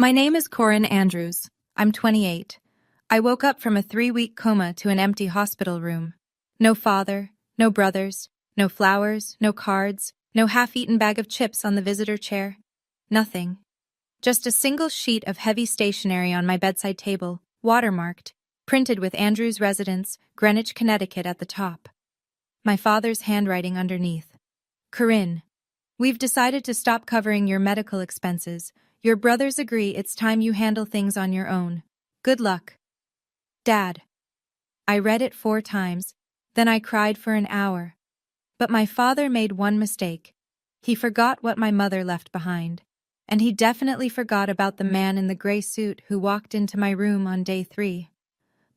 My name is Corinne Andrews. I'm 28. I woke up from a 3-week coma to an empty hospital room. No father, no brothers, no flowers, no cards, no half-eaten bag of chips on the visitor chair. Nothing. Just a single sheet of heavy stationery on my bedside table, watermarked, printed with Andrews Residence, Greenwich, Connecticut at the top. My father's handwriting underneath. Corinne, we've decided to stop covering your medical expenses. Your brothers agree it's time you handle things on your own. Good luck. Dad. I read it 4 times, then I cried for an hour. But my father made one mistake. He forgot what my mother left behind. And he definitely forgot about the man in the gray suit who walked into my room on day 3.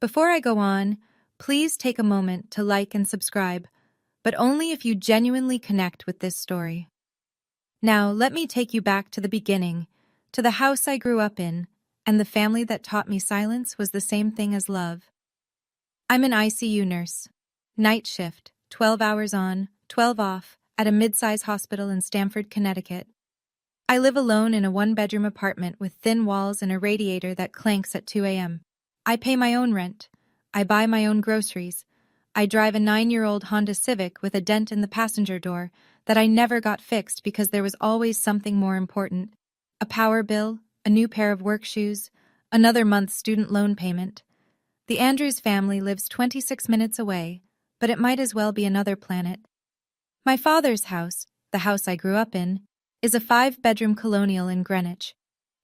Before I go on, please take a moment to like and subscribe, but only if you genuinely connect with this story. Now, let me take you back to the beginning, to the house I grew up in, and the family that taught me silence was the same thing as love. I'm an ICU nurse. Night shift, 12 hours on, 12 off, at a mid-size hospital in Stamford, Connecticut. I live alone in a 1-bedroom apartment with thin walls and a radiator that clanks at 2 a.m. I pay my own rent. I buy my own groceries. I drive a 9-year-old Honda Civic with a dent in the passenger door that I never got fixed because there was always something more important. A power bill, a new pair of work shoes, another month's student loan payment. The Andrews family lives 26 minutes away, but it might as well be another planet. My father's house, the house I grew up in, is a 5-bedroom colonial in Greenwich.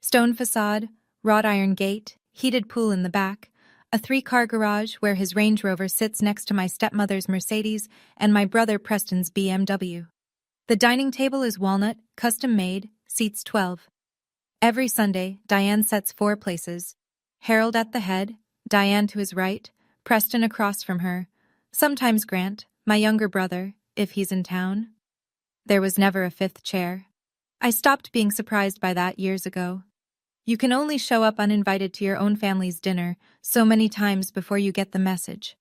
Stone facade, wrought iron gate, heated pool in the back, a 3-car garage where his Range Rover sits next to my stepmother's Mercedes and my brother Preston's BMW. The dining table is walnut, custom-made, seats 12. Every Sunday, Diane sets 4 places. Harold at the head, Diane to his right, Preston across from her, sometimes Grant, my younger brother, if he's in town. There was never a 5th chair. I stopped being surprised by that years ago. You can only show up uninvited to your own family's dinner so many times before you get the message.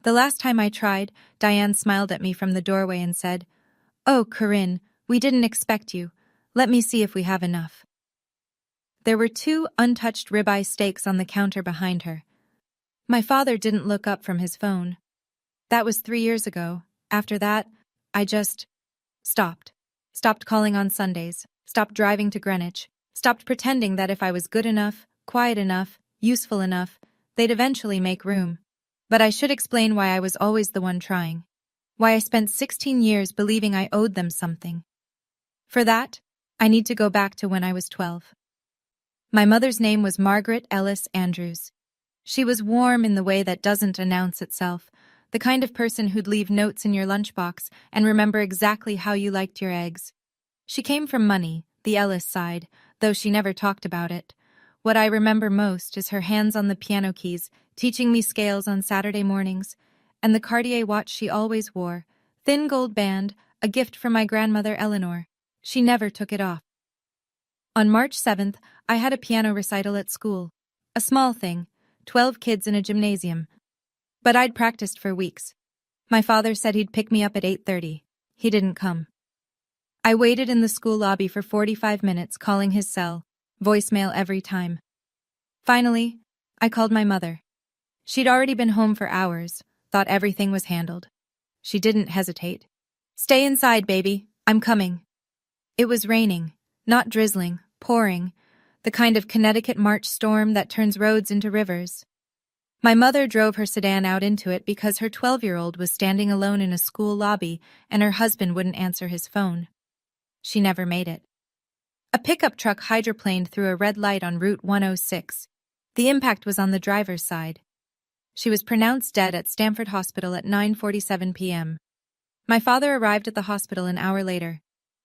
The last time I tried, Diane smiled at me from the doorway and said, "Oh, Corinne, we didn't expect you. Let me see if we have enough." There were 2 untouched ribeye steaks on the counter behind her. My father didn't look up from his phone. That was 3 years ago. After that, I just stopped. Stopped calling on Sundays. Stopped driving to Greenwich. Stopped pretending that if I was good enough, quiet enough, useful enough, they'd eventually make room. But I should explain why I was always the one trying. Why I spent 16 years believing I owed them something. For that, I need to go back to when I was 12. My mother's name was Margaret Ellis Andrews. She was warm in the way that doesn't announce itself, the kind of person who'd leave notes in your lunchbox and remember exactly how you liked your eggs. She came from money, the Ellis side, though she never talked about it. What I remember most is her hands on the piano keys, teaching me scales on Saturday mornings, and the Cartier watch she always wore, thin gold band, a gift from my grandmother Eleanor. She never took it off. On March 7th, I had a piano recital at school. A small thing, 12 kids in a gymnasium. But I'd practiced for weeks. My father said he'd pick me up at 8:30. He didn't come. I waited in the school lobby for 45 minutes, calling his cell, voicemail every time. Finally, I called my mother. She'd already been home for hours, thought everything was handled. She didn't hesitate. "Stay inside, baby. I'm coming." It was raining, not drizzling, pouring, the kind of Connecticut March storm that turns roads into rivers. My mother drove her sedan out into it because her 12-year-old was standing alone in a school lobby and her husband wouldn't answer his phone. She never made it. A pickup truck hydroplaned through a red light on Route 106. The impact was on the driver's side. She was pronounced dead at Stamford Hospital at 9:47 p.m. My father arrived at the hospital an hour later.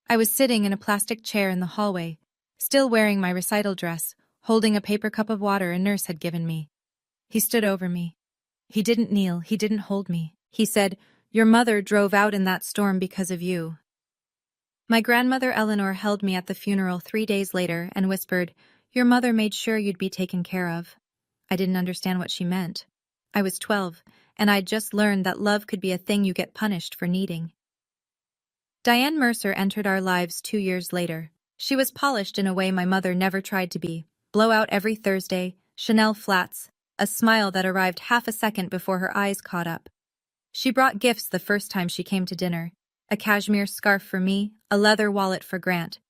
I was sitting in a plastic chair in the hallway, still wearing my recital dress, holding a paper cup of water a nurse had given me. He stood over me. He didn't kneel, he didn't hold me. He said, "Your mother drove out in that storm because of you." My grandmother Eleanor held me at the funeral 3 days later and whispered, "Your mother made sure you'd be taken care of." I didn't understand what she meant. I was 12, and I'd just learned that love could be a thing you get punished for needing. Diane Mercer entered our lives 2 years later. She was polished in a way my mother never tried to be. Blowout every Thursday, Chanel flats, a smile that arrived half a second before her eyes caught up. She brought gifts the first time she came to dinner. A cashmere scarf for me, a leather wallet for Grant.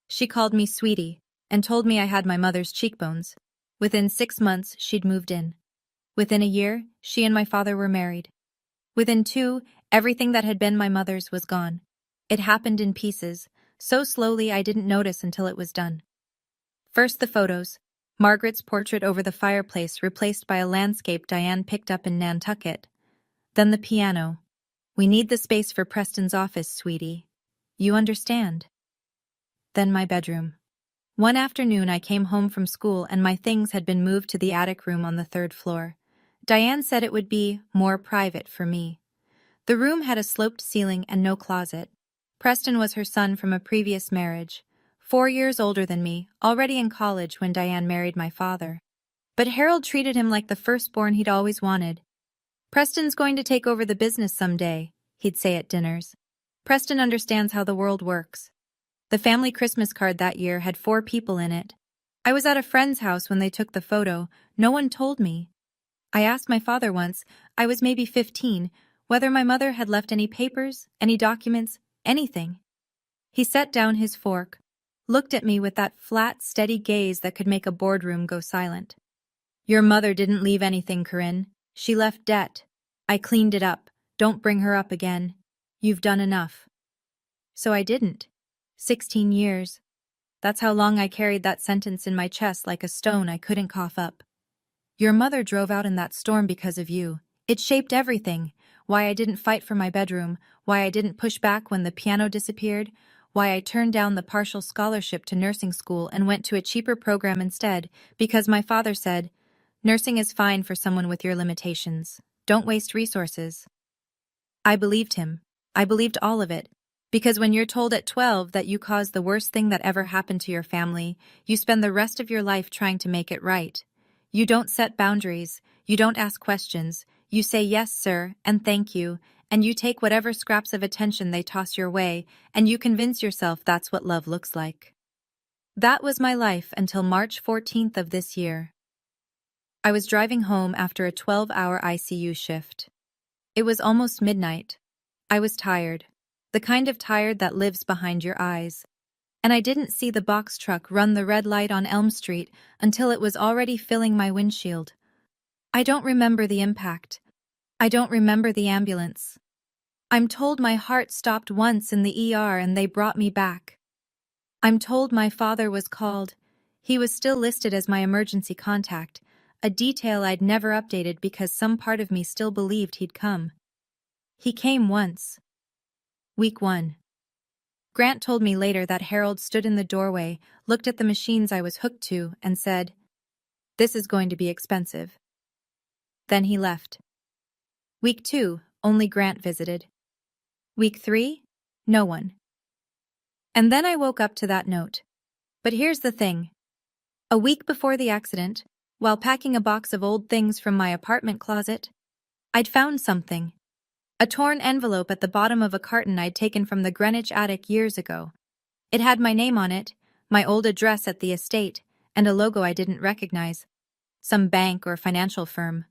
She called me sweetie, and told me I had my mother's cheekbones. Within 6 months, she'd moved in. Within a year, she and my father were married. Within 2, everything that had been my mother's was gone. It happened in pieces, so slowly I didn't notice until it was done. First the photos. Margaret's portrait over the fireplace replaced by a landscape Diane picked up in Nantucket. Then the piano. We need the space for Preston's office, sweetie. You understand. Then my bedroom. One afternoon I came home from school and my things had been moved to the attic room on the 3rd floor. Diane said it would be more private for me. The room had a sloped ceiling and no closet. Preston was her son from a previous marriage, 4 years older than me, already in college when Diane married my father. But Harold treated him like the firstborn he'd always wanted. Preston's going to take over the business someday, he'd say at dinners. Preston understands how the world works. The family Christmas card that year had 4 people in it. I was at a friend's house when they took the photo. No one told me. I asked my father once, I was maybe 15, whether my mother had left any papers, any documents, anything. He set down his fork, looked at me with that flat, steady gaze that could make a boardroom go silent. Your mother didn't leave anything, Corinne. She left debt. I cleaned it up. Don't bring her up again. You've done enough. So I didn't. 16 years. That's how long I carried that sentence in my chest like a stone I couldn't cough up. Your mother drove out in that storm because of you. It shaped everything. Why I didn't fight for my bedroom, why I didn't push back when the piano disappeared, why I turned down the partial scholarship to nursing school and went to a cheaper program instead, because my father said, nursing is fine for someone with your limitations. Don't waste resources. I believed him. I believed all of it. Because when you're told at 12 that you caused the worst thing that ever happened to your family, you spend the rest of your life trying to make it right. You don't set boundaries, you don't ask questions, you say yes, sir, and thank you, and you take whatever scraps of attention they toss your way, and you convince yourself that's what love looks like. That was my life until March 14th of this year. I was driving home after a 12-hour ICU shift. It was almost midnight. I was tired. The kind of tired that lives behind your eyes. And I didn't see the box truck run the red light on Elm Street until it was already filling my windshield. I don't remember the impact. I don't remember the ambulance. I'm told my heart stopped once in the ER and they brought me back. I'm told my father was called. He was still listed as my emergency contact, a detail I'd never updated because some part of me still believed he'd come. He came once. Week 1. Grant told me later that Harold stood in the doorway, looked at the machines I was hooked to, and said, "This is going to be expensive." Then he left. Week 2, only Grant visited. Week 3, no one. And then I woke up to that note. But here's the thing. A week before the accident, while packing a box of old things from my apartment closet, I'd found something. A torn envelope at the bottom of a carton I'd taken from the Greenwich attic years ago. It had my name on it, my old address at the estate, and a logo I didn't recognize. Some bank or financial firm.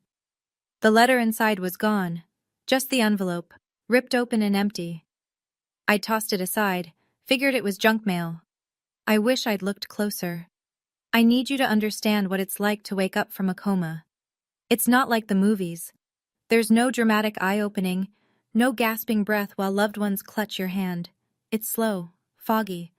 The letter inside was gone. Just the envelope, ripped open and empty. I tossed it aside, figured it was junk mail. I wish I'd looked closer. I need you to understand what it's like to wake up from a coma. It's not like the movies. There's no dramatic eye-opening, no gasping breath while loved ones clutch your hand. It's slow, foggy.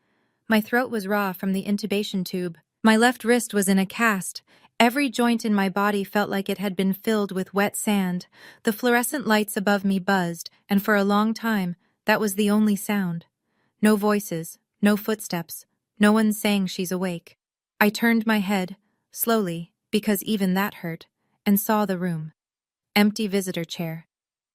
My throat was raw from the intubation tube. My left wrist was in a cast. Every joint in my body felt like it had been filled with wet sand. The fluorescent lights above me buzzed, and for a long time, that was the only sound. No voices, no footsteps, no one saying she's awake. I turned my head, slowly, because even that hurt, and saw the room. Empty visitor chair.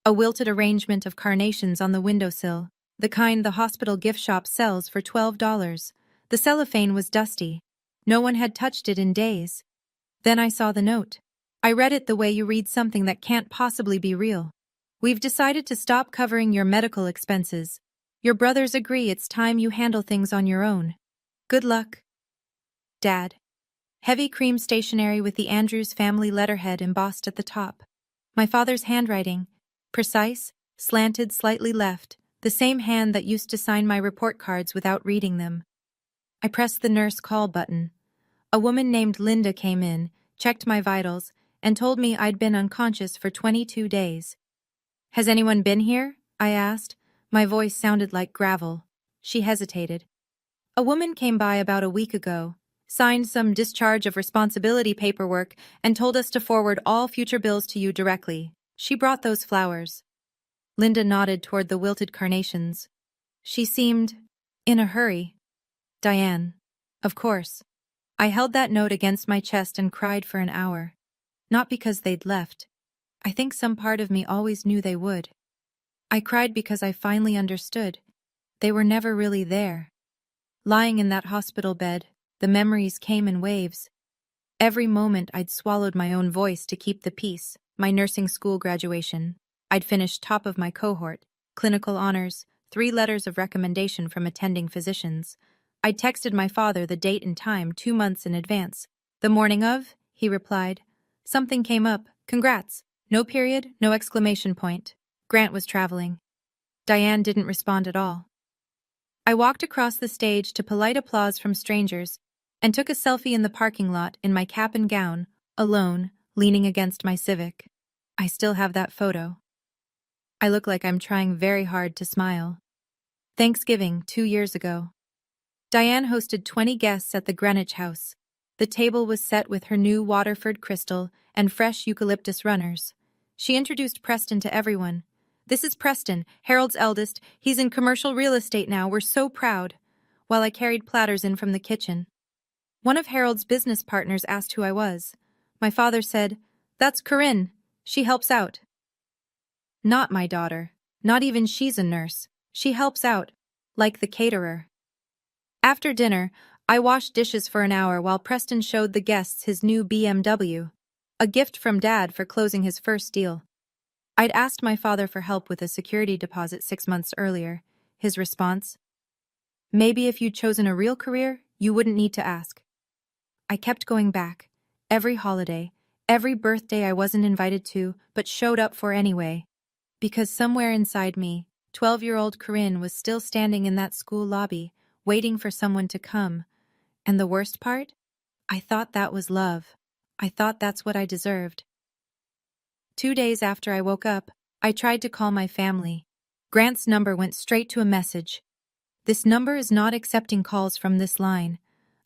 A wilted arrangement of carnations on the windowsill, the kind the hospital gift shop sells for $12. The cellophane was dusty. No one had touched it in days. Then I saw the note. I read it the way you read something that can't possibly be real. We've decided to stop covering your medical expenses. Your brothers agree it's time you handle things on your own. Good luck, Dad. Heavy cream stationery with the Andrews family letterhead embossed at the top. My father's handwriting, precise, slanted slightly left, the same hand that used to sign my report cards without reading them. I pressed the nurse call button. A woman named Linda came in, checked my vitals, and told me I'd been unconscious for 22 days. Has anyone been here? I asked. My voice sounded like gravel. She hesitated. A woman came by about a week ago, signed some discharge of responsibility paperwork, and told us to forward all future bills to you directly. She brought those flowers. Linda nodded toward the wilted carnations. She seemed in a hurry. Diane. Of course. I held that note against my chest and cried for an hour. Not because they'd left. I think some part of me always knew they would. I cried because I finally understood. They were never really there. Lying in that hospital bed, the memories came in waves. Every moment I'd swallowed my own voice to keep the peace. My nursing school graduation. I'd finished top of my cohort, clinical honors, 3 letters of recommendation from attending physicians. I'd texted my father the date and time 2 months in advance. The morning of, he replied. Something came up. Congrats. No period, no exclamation point. Grant was traveling. Diane didn't respond at all. I walked across the stage to polite applause from strangers and took a selfie in the parking lot in my cap and gown, alone, leaning against my Civic. I still have that photo. I look like I'm trying very hard to smile. Thanksgiving, 2 years ago. Diane hosted 20 guests at the Greenwich House. The table was set with her new Waterford crystal and fresh eucalyptus runners. She introduced Preston to everyone. This is Preston, Harold's eldest. He's in commercial real estate now. We're so proud. While I carried platters in from the kitchen. One of Harold's business partners asked who I was. My father said, "That's Corinne. She helps out." Not my daughter. Not even she's a nurse. She helps out. Like the caterer. After dinner, I washed dishes for an hour while Preston showed the guests his new BMW. A gift from Dad for closing his first deal. I'd asked my father for help with a security deposit 6 months earlier. His response? Maybe if you'd chosen a real career, you wouldn't need to ask. I kept going back. Every holiday, every birthday I wasn't invited to, but showed up for anyway. Because somewhere inside me, 12-year-old Corinne was still standing in that school lobby, waiting for someone to come. And the worst part? I thought that was love. I thought that's what I deserved. 2 days after I woke up, I tried to call my family. Grant's number went straight to a message. This number is not accepting calls from this line.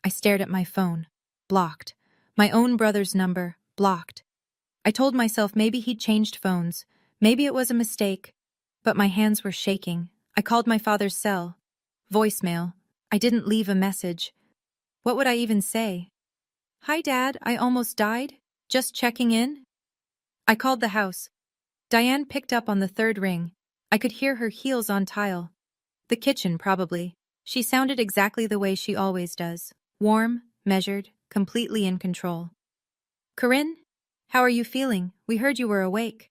I stared at my phone. Blocked. My own brother's number. Blocked. I told myself maybe he'd changed phones. Maybe it was a mistake. But my hands were shaking. I called my father's cell. Voicemail. I didn't leave a message. What would I even say? Hi, Dad, I almost died. Just checking in? I called the house. Diane picked up on the 3rd ring. I could hear her heels on tile. The kitchen, probably. She sounded exactly the way she always does. Warm, measured, completely in control. Corinne? How are you feeling? We heard you were awake.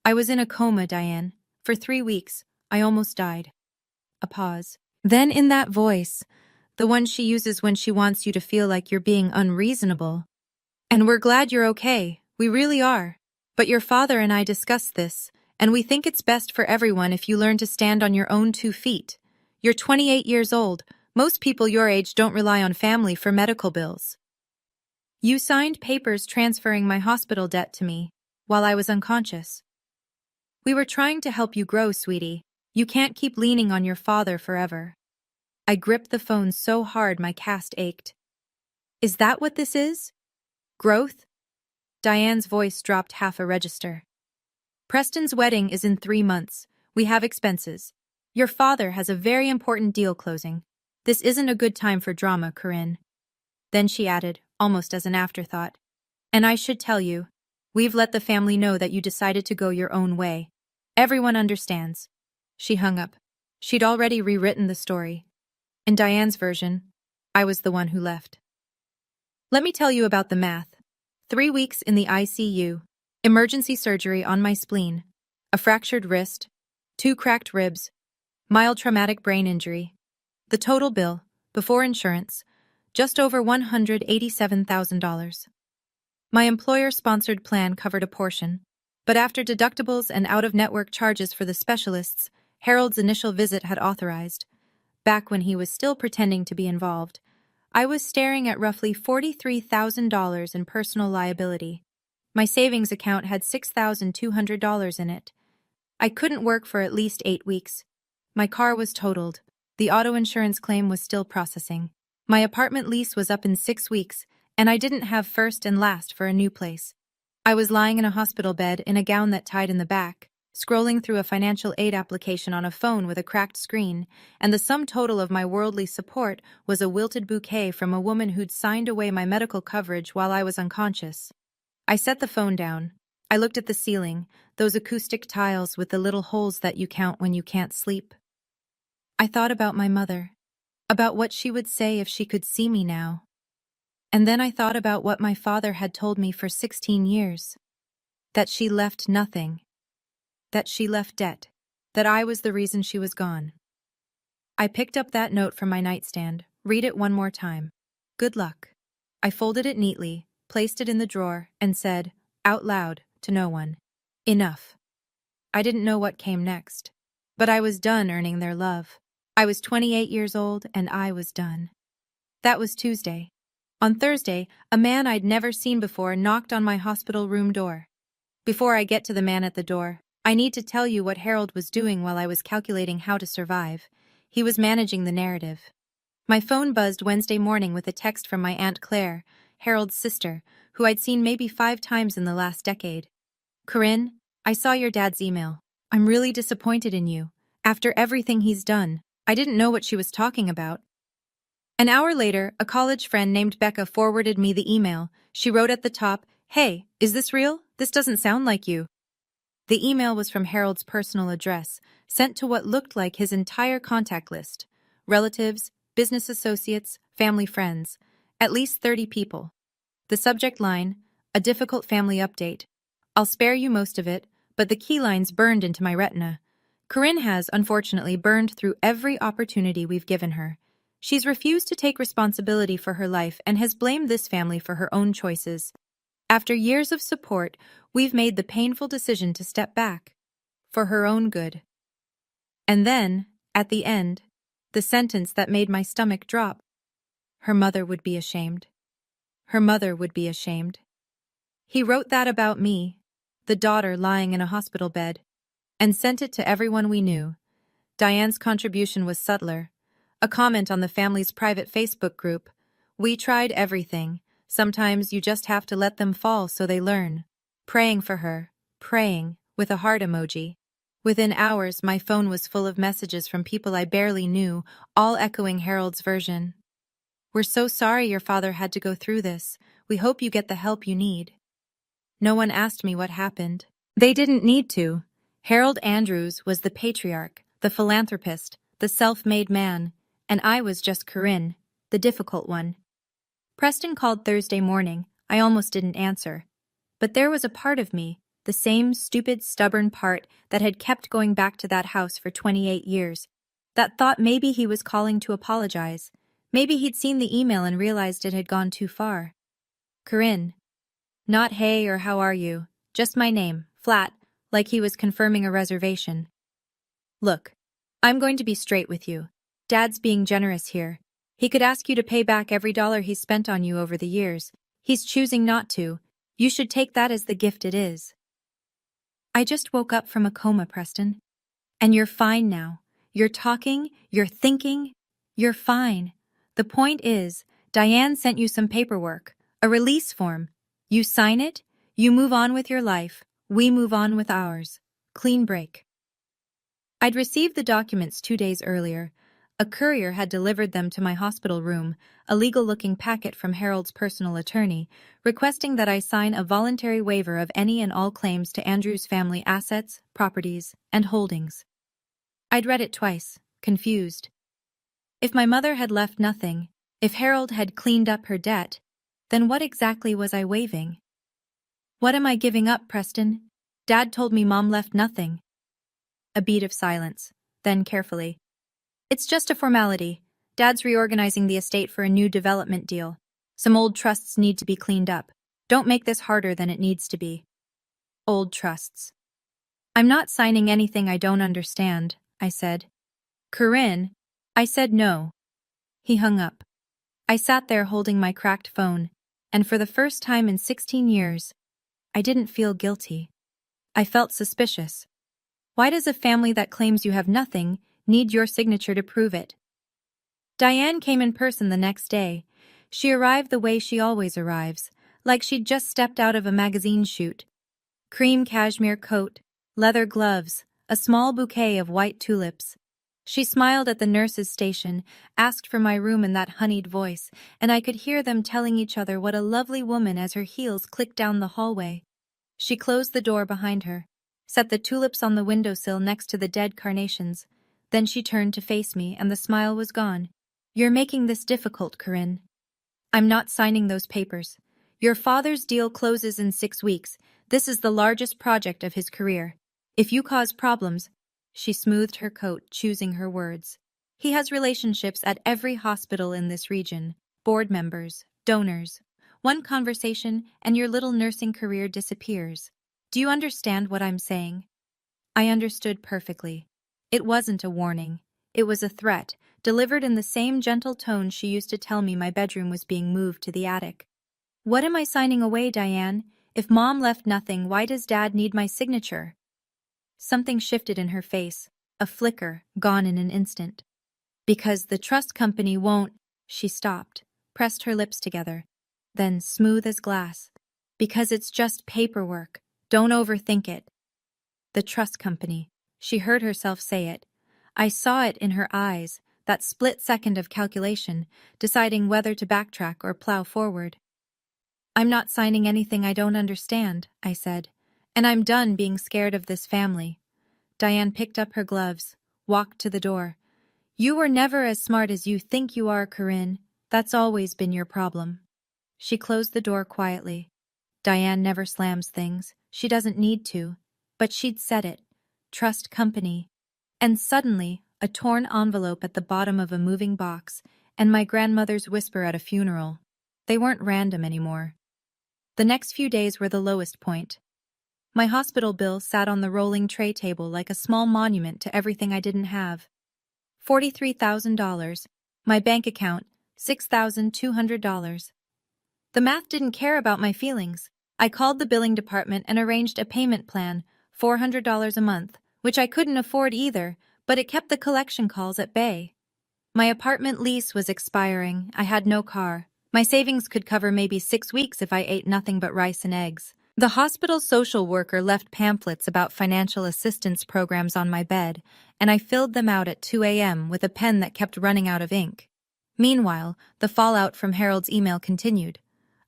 I was in a coma, Diane. For 3 weeks. I almost died. A pause. Then in that voice, the one she uses when she wants you to feel like you're being unreasonable. And we're glad you're okay. We really are. But your father and I discussed this, and we think it's best for everyone if you learn to stand on your own 2 feet. You're 28 years old. Most people your age don't rely on family for medical bills. You signed papers transferring my hospital debt to me while I was unconscious. We were trying to help you grow, sweetie. You can't keep leaning on your father forever. I gripped the phone so hard my cast ached. Is that what this is? Growth? Diane's voice dropped half a register. Preston's wedding is in 3 months. We have expenses. Your father has a very important deal closing. This isn't a good time for drama, Corinne. Then she added, almost as an afterthought. And I should tell you, we've let the family know that you decided to go your own way. Everyone understands. She hung up. She'd already rewritten the story. In Diane's version, I was the one who left. Let me tell you about the math. 3 weeks in the ICU, emergency surgery on my spleen, a fractured wrist, 2 cracked ribs, mild traumatic brain injury. The total bill, Before insurance, just over $187,000. My employer-sponsored plan covered a portion, but after deductibles and out-of-network charges for the specialists Harold's initial visit had authorized, back when he was still pretending to be involved, I was staring at roughly $43,000 in personal liability. My savings account had $6,200 in it. I couldn't work for at least 8 weeks. My car was totaled. The auto insurance claim was still processing. My apartment lease was up in 6 weeks, and I didn't have first and last for a new place. I was lying in a hospital bed in a gown that tied in the back, scrolling through a financial aid application on a phone with a cracked screen, and the sum total of my worldly support was a wilted bouquet from a woman who'd signed away my medical coverage while I was unconscious. I set the phone down. I looked at the ceiling, those acoustic tiles with the little holes that you count when you can't sleep. I thought about my mother, about what she would say if she could see me now. And then I thought about what my father had told me for 16 years. That she left nothing. That she left debt. That I was the reason she was gone. I picked up that note from my nightstand, read it one more time. Good luck. I folded it neatly, placed it in the drawer, and said, out loud, to no one, enough. I didn't know what came next, but I was done earning their love. I was 28 years old, and I was done. That was Tuesday. On Thursday, a man I'd never seen before knocked on my hospital room door. Before I get to the man at the door, I need to tell you what Harold was doing while I was calculating how to survive. He was managing the narrative. My phone buzzed Wednesday morning with a text from my Aunt Claire, Harold's sister, who I'd seen maybe 5 times in the last decade. Corinne, I saw your dad's email. I'm really disappointed in you. After everything he's done, I didn't know what she was talking about. An hour later, a college friend named Becca forwarded me the email. She wrote at the top, "Hey, is this real? This doesn't sound like you." The email was from Harold's personal address, sent to what looked like his entire contact list. Relatives, business associates, family friends. At least 30 people. The subject line, a difficult family update. I'll spare you most of it, but the key lines burned into my retina. Corinne has, unfortunately, burned through every opportunity we've given her. She's refused to take responsibility for her life and has blamed this family for her own choices. After years of support, we've made the painful decision to step back. For her own good. And then, at the end, the sentence that made my stomach drop. Her mother would be ashamed. Her mother would be ashamed. He wrote that about me, the daughter lying in a hospital bed, and sent it to everyone we knew. Diane's contribution was subtler. A comment on the family's private Facebook group. We tried everything. Sometimes you just have to let them fall so they learn. Praying for her. Praying, with a heart emoji. Within hours, my phone was full of messages from people I barely knew, all echoing Harold's version. We're so sorry your father had to go through this. We hope you get the help you need. No one asked me what happened. They didn't need to. Harold Andrews was the patriarch, the philanthropist, the self-made man, and I was just Corinne, the difficult one. Preston called Thursday morning. I almost didn't answer. But there was a part of me, the same stupid, stubborn part that had kept going back to that house for 28 years, that thought maybe he was calling to apologize. Maybe he'd seen the email and realized it had gone too far. Corinne. Not hey or how are you, just my name, flat, like he was confirming a reservation. Look, I'm going to be straight with you. Dad's being generous here. He could ask you to pay back every dollar he's spent on you over the years. He's choosing not to. You should take that as the gift it is. I just woke up from a coma, Preston. And you're fine now. You're talking, you're thinking, you're fine. The point is, Diane sent you some paperwork, a release form. You sign it, you move on with your life, we move on with ours. Clean break. I'd received the documents 2 days earlier. A courier had delivered them to my hospital room, a legal-looking packet from Harold's personal attorney, requesting that I sign a voluntary waiver of any and all claims to Andrew's family assets, properties, and holdings. I'd read it twice, confused. If my mother had left nothing, if Harold had cleaned up her debt, then what exactly was I waiving? What am I giving up, Preston? Dad told me Mom left nothing. A beat of silence, then carefully. It's just a formality. Dad's reorganizing the estate for a new development deal. Some old trusts need to be cleaned up. Don't make this harder than it needs to be. Old trusts. I'm not signing anything I don't understand, I said. Corinne, I said no. He hung up. I sat there holding my cracked phone, and for the first time in 16 years, I didn't feel guilty. I felt suspicious. Why does a family that claims you have nothing need your signature to prove it? Diane came in person the next day. She arrived the way she always arrives, like she'd just stepped out of a magazine shoot. Cream cashmere coat, leather gloves, a small bouquet of white tulips. She smiled at the nurse's station, asked for my room in that honeyed voice, and I could hear them telling each other what a lovely woman as her heels clicked down the hallway. She closed the door behind her, set the tulips on the windowsill next to the dead carnations. Then she turned to face me, and the smile was gone. You're making this difficult, Corinne. I'm not signing those papers. Your father's deal closes in 6 weeks. This is the largest project of his career. If you cause problems, she smoothed her coat, choosing her words. He has relationships at every hospital in this region, board members, donors. One conversation and your little nursing career disappears. Do you understand what I'm saying? I understood perfectly. It wasn't a warning. It was a threat, delivered in the same gentle tone she used to tell me my bedroom was being moved to the attic. What am I signing away, Diane? If Mom left nothing, why does Dad need my signature? Something shifted in her face, a flicker, gone in an instant. Because the trust company won't. She stopped, pressed her lips together, then smooth as glass. Because it's just paperwork. Don't overthink it. The trust company. She heard herself say it. I saw it in her eyes, that split second of calculation, deciding whether to backtrack or plow forward. I'm not signing anything I don't understand, I said, and I'm done being scared of this family. Diane picked up her gloves, walked to the door. You were never as smart as you think you are, Corinne. That's always been your problem. She closed the door quietly. Diane never slams things. She doesn't need to. But she'd said it. Trust company. And suddenly, a torn envelope at the bottom of a moving box, and my grandmother's whisper at a funeral. They weren't random anymore. The next few days were the lowest point. My hospital bill sat on the rolling tray table like a small monument to everything I didn't have. $43,000. My bank account, $6,200. The math didn't care about my feelings. I called the billing department and arranged a payment plan, $400 a month, which I couldn't afford either, but it kept the collection calls at bay. My apartment lease was expiring. I had no car. My savings could cover maybe 6 weeks if I ate nothing but rice and eggs. The hospital social worker left pamphlets about financial assistance programs on my bed, and I filled them out at 2 a.m. with a pen that kept running out of ink. Meanwhile, the fallout from Harold's email continued.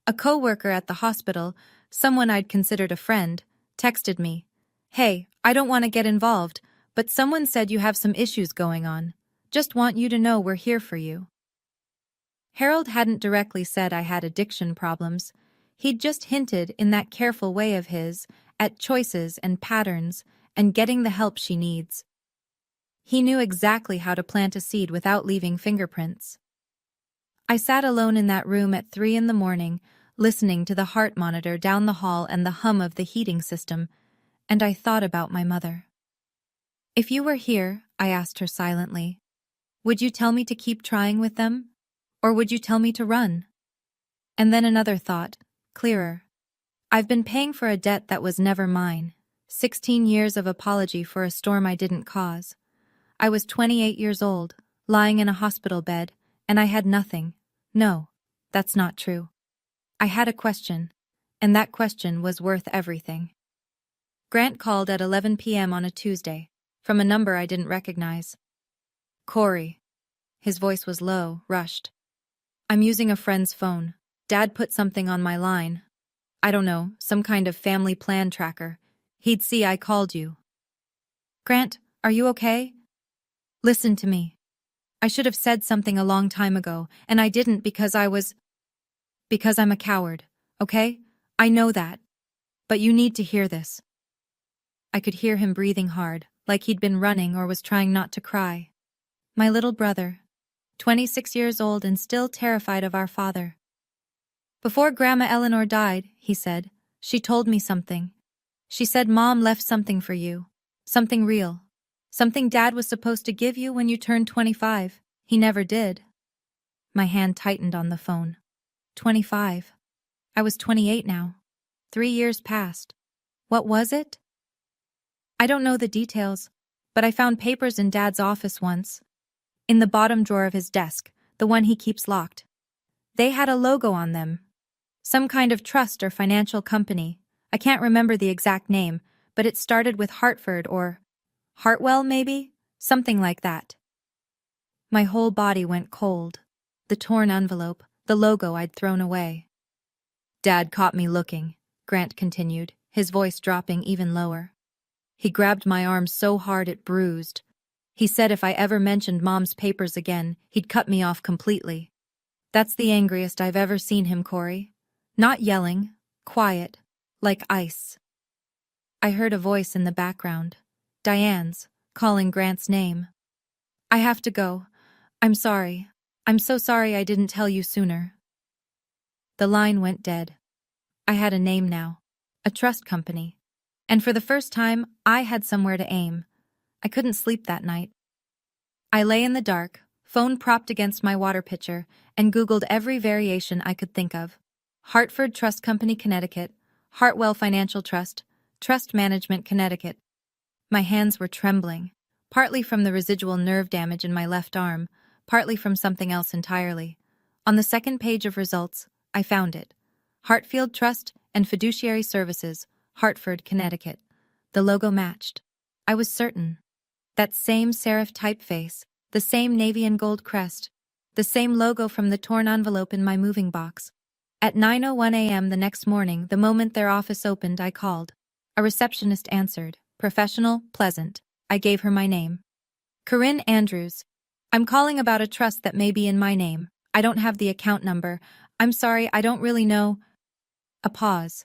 A co-worker at the hospital, someone I'd considered a friend, texted me. Hey, I don't want to get involved, but someone said you have some issues going on. Just want you to know we're here for you. Harold hadn't directly said I had addiction problems. He'd just hinted in that careful way of his at choices and patterns and getting the help she needs. He knew exactly how to plant a seed without leaving fingerprints. I sat alone in that room at 3 a.m, listening to the heart monitor down the hall and the hum of the heating system, and I thought about my mother. If you were here, I asked her silently, would you tell me to keep trying with them? Or would you tell me to run? And then another thought, clearer. I've been paying for a debt that was never mine. 16 years of apology for a storm I didn't cause. I was 28 years old, lying in a hospital bed, and I had nothing. No, that's not true. I had a question, and that question was worth everything. Grant called at 11 p.m. on a Tuesday, from a number I didn't recognize. Corey. His voice was low, rushed. I'm using a friend's phone. Dad put something on my line. I don't know, some kind of family plan tracker. He'd see I called you. Grant, are you okay? Listen to me. I should have said something a long time ago, and I didn't because I'm a coward, okay? I know that. But you need to hear this. I could hear him breathing hard, like he'd been running or was trying not to cry. My little brother. 26 years old and still terrified of our father. Before Grandma Eleanor died, he said, she told me something. She said Mom left something for you. Something real. Something Dad was supposed to give you when you turned 25. He never did. My hand tightened on the phone. 25. I was 28 now. 3 years passed. What was it? I don't know the details, but I found papers in Dad's office once. In the bottom drawer of his desk, the one he keeps locked. They had a logo on them. Some kind of trust or financial company. I can't remember the exact name, but it started with Hartford or Hartwell, maybe? Something like that. My whole body went cold. The torn envelope, the logo I'd thrown away. Dad caught me looking, Grant continued, his voice dropping even lower. He grabbed my arm so hard it bruised. He said if I ever mentioned Mom's papers again, he'd cut me off completely. That's the angriest I've ever seen him, Corey. Not yelling, quiet, like ice. I heard a voice in the background. Diane's, calling Grant's name. I have to go. I'm sorry. I'm so sorry I didn't tell you sooner. The line went dead. I had a name now. A trust company. And for the first time, I had somewhere to aim. I couldn't sleep that night. I lay in the dark, phone propped against my water pitcher, and Googled every variation I could think of. Hartford Trust Company, Connecticut. Hartwell Financial Trust. Trust Management, Connecticut. My hands were trembling, partly from the residual nerve damage in my left arm, partly from something else entirely. On the second page of results, I found it. Hartfield Trust and Fiduciary Services, Hartford, Connecticut. The logo matched. I was certain. That same serif typeface, the same navy and gold crest, the same logo from the torn envelope in my moving box. At 9:01 a.m. the next morning, the moment their office opened, I called. A receptionist answered. Professional, pleasant. I gave her my name. Corinne Andrews. I'm calling about a trust that may be in my name. I don't have the account number. I'm sorry, I don't really know. A pause.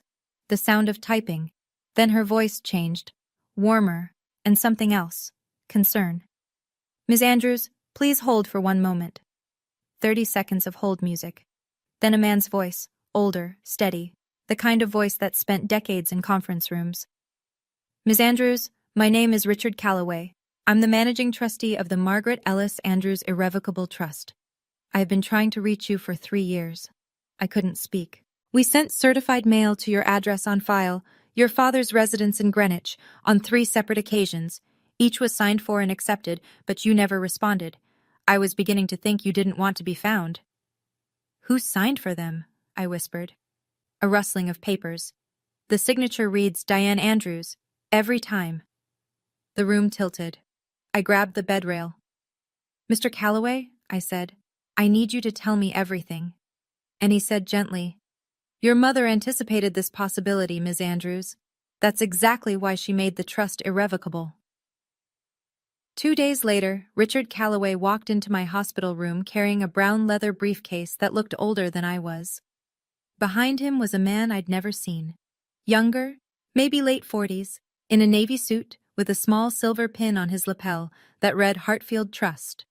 The sound of typing. Then her voice changed. Warmer. And something else. Concern. Ms. Andrews, please hold for 1 moment. 30 seconds of hold music. Then a man's voice, older, steady, the kind of voice that spent decades in conference rooms. Ms. Andrews, my name is Richard Calloway. I'm the managing trustee of the Margaret Ellis Andrews Irrevocable Trust. I have been trying to reach you for 3 years. I couldn't speak. We sent certified mail to your address on file, your father's residence in Greenwich, on 3 separate occasions. Each was signed for and accepted, but you never responded. I was beginning to think you didn't want to be found. Who signed for them? I whispered. A rustling of papers. The signature reads Diane Andrews. Every time. The room tilted. I grabbed the bed rail. Mr. Calloway, I said, I need you to tell me everything. And he said gently, Your mother anticipated this possibility, Ms. Andrews. That's exactly why she made the trust irrevocable. 2 days later, Richard Calloway walked into my hospital room carrying a brown leather briefcase that looked older than I was. Behind him was a man I'd never seen. Younger, maybe late 40s, in a navy suit with a small silver pin on his lapel that read Hartfield Trust.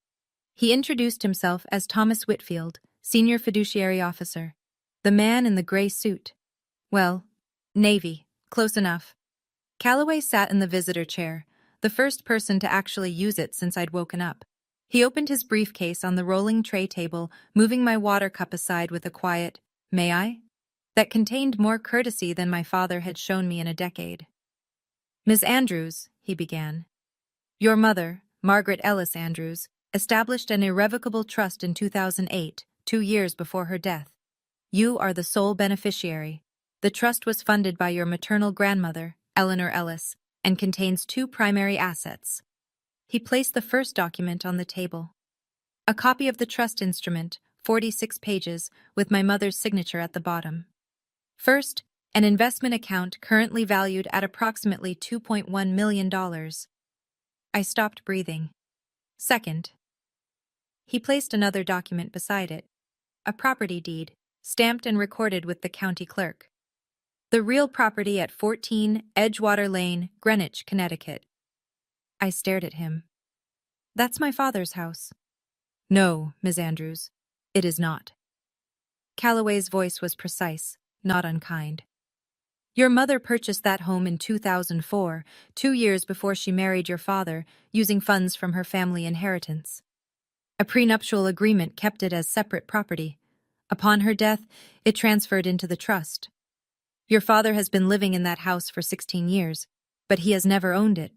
He introduced himself as Thomas Whitfield, Senior Fiduciary Officer. The man in the gray suit. Well, navy, close enough. Calloway sat in the visitor chair, the first person to actually use it since I'd woken up. He opened his briefcase on the rolling tray table, moving my water cup aside with a quiet, "May I?" that contained more courtesy than my father had shown me in a decade. Ms. Andrews, he began. Your mother, Margaret Ellis Andrews, established an irrevocable trust in 2008, 2 years before her death. You are the sole beneficiary. The trust was funded by your maternal grandmother, Eleanor Ellis, and contains 2 primary assets. He placed the first document on the table. A copy of the trust instrument, 46 pages, with my mother's signature at the bottom. First, an investment account currently valued at approximately $2.1 million. I stopped breathing. Second, he placed another document beside it. A property deed, stamped and recorded with the county clerk. The real property at 14 Edgewater Lane, Greenwich, Connecticut. I stared at him. That's my father's house. No, Miss Andrews, it is not. Calloway's voice was precise, not unkind. Your mother purchased that home in 2004, 2 years before she married your father, using funds from her family inheritance. A prenuptial agreement kept it as separate property. Upon her death, it transferred into the trust. Your father has been living in that house for 16 years, but he has never owned it.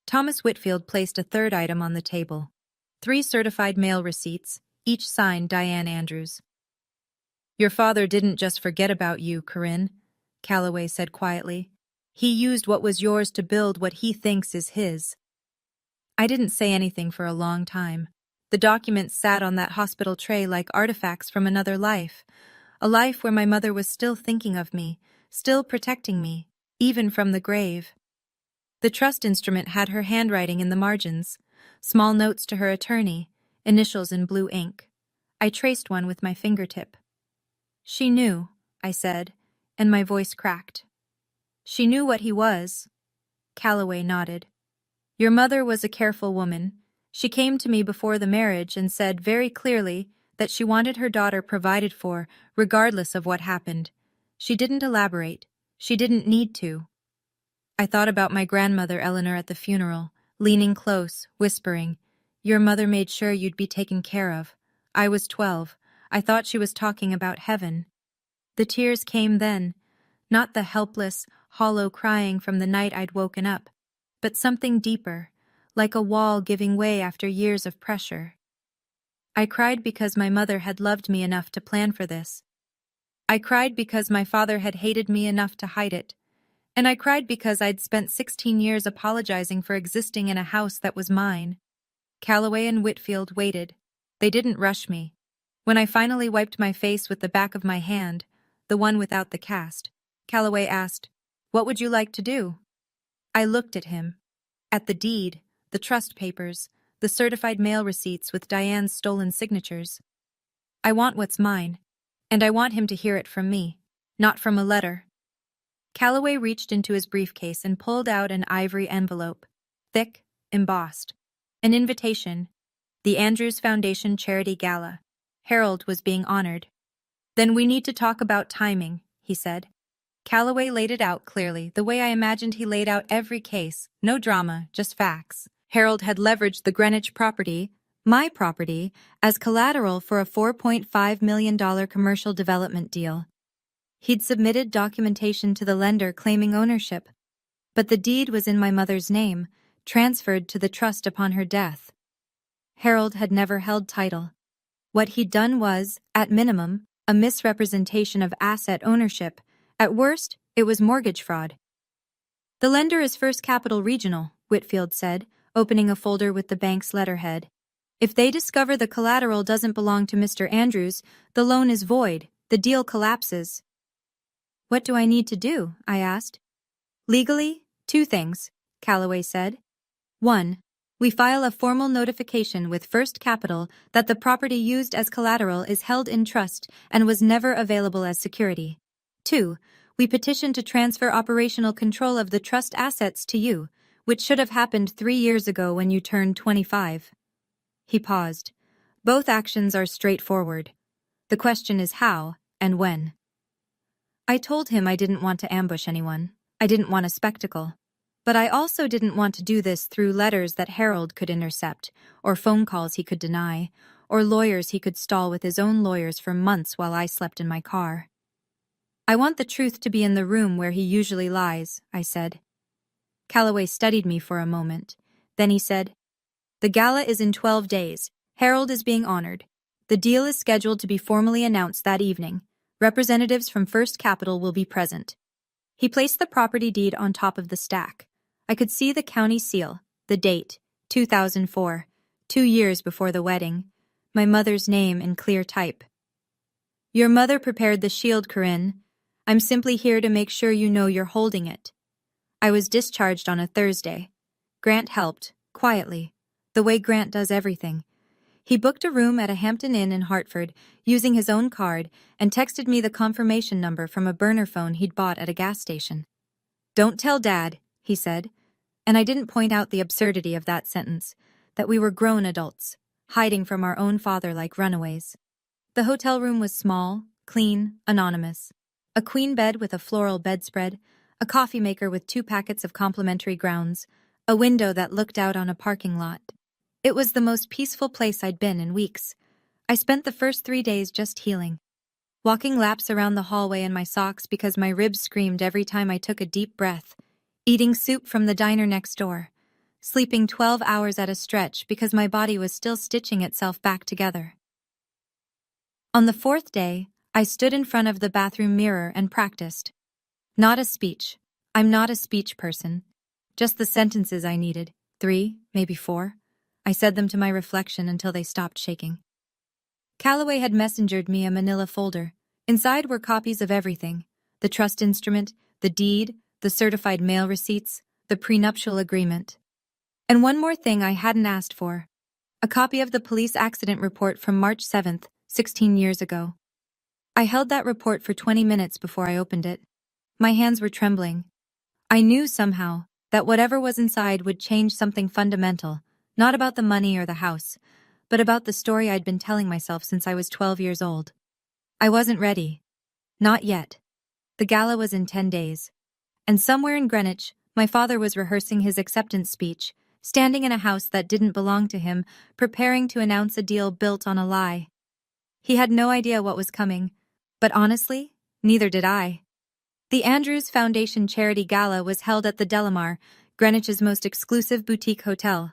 Thomas Whitfield placed a third item on the table. 3 certified mail receipts, each signed Diane Andrews. Your father didn't just forget about you, Corinne, Calloway said quietly. He used what was yours to build what he thinks is his. I didn't say anything for a long time. The documents sat on that hospital tray like artifacts from another life, a life where my mother was still thinking of me, still protecting me, even from the grave. The trust instrument had her handwriting in the margins, small notes to her attorney, initials in blue ink. I traced one with my fingertip. She knew, I said, and my voice cracked. She knew what he was. Calloway nodded. Your mother was a careful woman. She came to me before the marriage and said very clearly that she wanted her daughter provided for, regardless of what happened. She didn't elaborate. She didn't need to. I thought about my grandmother Eleanor at the funeral, leaning close, whispering, Your mother made sure you'd be taken care of. I was 12. I thought she was talking about heaven. The tears came then, not the helpless, hollow crying from the night I'd woken up, but something deeper, like a wall giving way after years of pressure. I cried because my mother had loved me enough to plan for this. I cried because my father had hated me enough to hide it. And I cried because I'd spent 16 years apologizing for existing in a house that was mine. Calloway and Whitfield waited. They didn't rush me. When I finally wiped my face with the back of my hand, the one without the cast, Calloway asked, What would you like to do? I looked at him. At the deed, the trust papers, the certified mail receipts with Diane's stolen signatures. I want what's mine, and I want him to hear it from me, not from a letter. Calloway reached into his briefcase and pulled out an ivory envelope, thick, embossed. An invitation. The Andrews Foundation Charity Gala. Harold was being honored. Then we need to talk about timing, he said. Calloway laid it out clearly, the way I imagined he laid out every case. No drama, just facts. Harold had leveraged the Greenwich property, my property, as collateral for a $4.5 million commercial development deal. He'd submitted documentation to the lender claiming ownership, but the deed was in my mother's name, transferred to the trust upon her death. Harold had never held title. What he'd done was, at minimum, a misrepresentation of asset ownership. At worst, it was mortgage fraud. The lender is First Capital Regional, Whitfield said, opening a folder with the bank's letterhead. If they discover the collateral doesn't belong to Mr. Andrews, the loan is void, the deal collapses. What do I need to do? I asked. Legally, 2 things, Calloway said. 1. We file a formal notification with First Capital that the property used as collateral is held in trust and was never available as security. 2. We petition to transfer operational control of the trust assets to you, which should have happened 3 years ago when you turned 25. He paused. Both actions are straightforward. The question is how and when. I told him I didn't want to ambush anyone. I didn't want a spectacle. But I also didn't want to do this through letters that Harold could intercept, or phone calls he could deny, or lawyers he could stall with his own lawyers for months while I slept in my car. I want the truth to be in the room where he usually lies, I said. Calloway studied me for a moment. Then he said, The gala is in 12 days. Harold is being honored. The deal is scheduled to be formally announced that evening. Representatives from First Capital will be present. He placed the property deed on top of the stack. I could see the county seal, the date, 2004, 2 years before the wedding, my mother's name in clear type. Your mother prepared the shield, Corinne. I'm simply here to make sure you know you're holding it. I was discharged on a Thursday. Grant helped, quietly, the way Grant does everything. He booked a room at a Hampton Inn in Hartford, using his own card, and texted me the confirmation number from a burner phone he'd bought at a gas station. Don't tell Dad, he said, and I didn't point out the absurdity of that sentence, that we were grown adults. hiding from our own father like runaways. The hotel room was small, clean, anonymous. A queen bed with a floral bedspread, a coffee maker with 2 packets of complimentary grounds, a window that looked out on a parking lot. It was the most peaceful place I'd been in weeks. I spent the first 3 days just healing, walking laps around the hallway in my socks because my ribs screamed every time I took a deep breath, eating soup from the diner next door, sleeping 12 hours at a stretch because my body was still stitching itself back together. On the 4th day, I stood in front of the bathroom mirror and practiced. Not a speech. I'm not a speech person. Just the sentences I needed. 3, maybe 4. I said them to my reflection until they stopped shaking. Calloway had messengered me a manila folder. Inside were copies of everything: the trust instrument, the deed, the certified mail receipts, the prenuptial agreement. And one more thing I hadn't asked for: a copy of the police accident report from March 7th, 16 years ago. I held that report for 20 minutes before I opened it. My hands were trembling. I knew somehow that whatever was inside would change something fundamental, not about the money or the house, but about the story I'd been telling myself since I was 12 years old. I wasn't ready. Not yet. The gala was in 10 days. And somewhere in Greenwich, my father was rehearsing his acceptance speech, standing in a house that didn't belong to him, preparing to announce a deal built on a lie. He had no idea what was coming, but honestly, neither did I. The Andrews Foundation Charity Gala was held at the Delamar, Greenwich's most exclusive boutique hotel.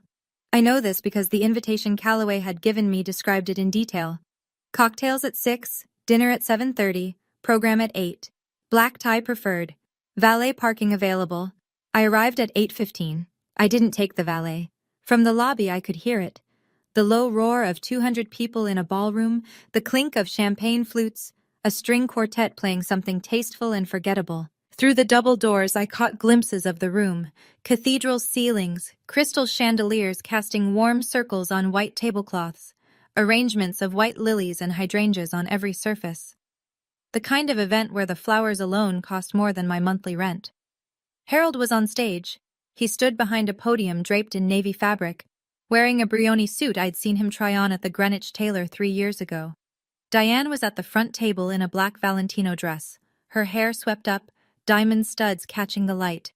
I know this because the invitation Calloway had given me described it in detail. Cocktails at 6, dinner at 7:30, program at 8. Black tie preferred. Valet parking available. I arrived at 8:15. I didn't take the valet. From the lobby I could hear it. The low roar of 200 people in a ballroom, the clink of champagne flutes, a string quartet playing something tasteful and forgettable. Through the double doors I caught glimpses of the room: cathedral ceilings, crystal chandeliers casting warm circles on white tablecloths, arrangements of white lilies and hydrangeas on every surface. The kind of event where the flowers alone cost more than my monthly rent. Harold was on stage. He stood behind a podium draped in navy fabric, wearing a Brioni suit I'd seen him try on at the Greenwich tailor 3 years ago. Diane was at the front table in a black Valentino dress, her hair swept up, diamond studs catching the light.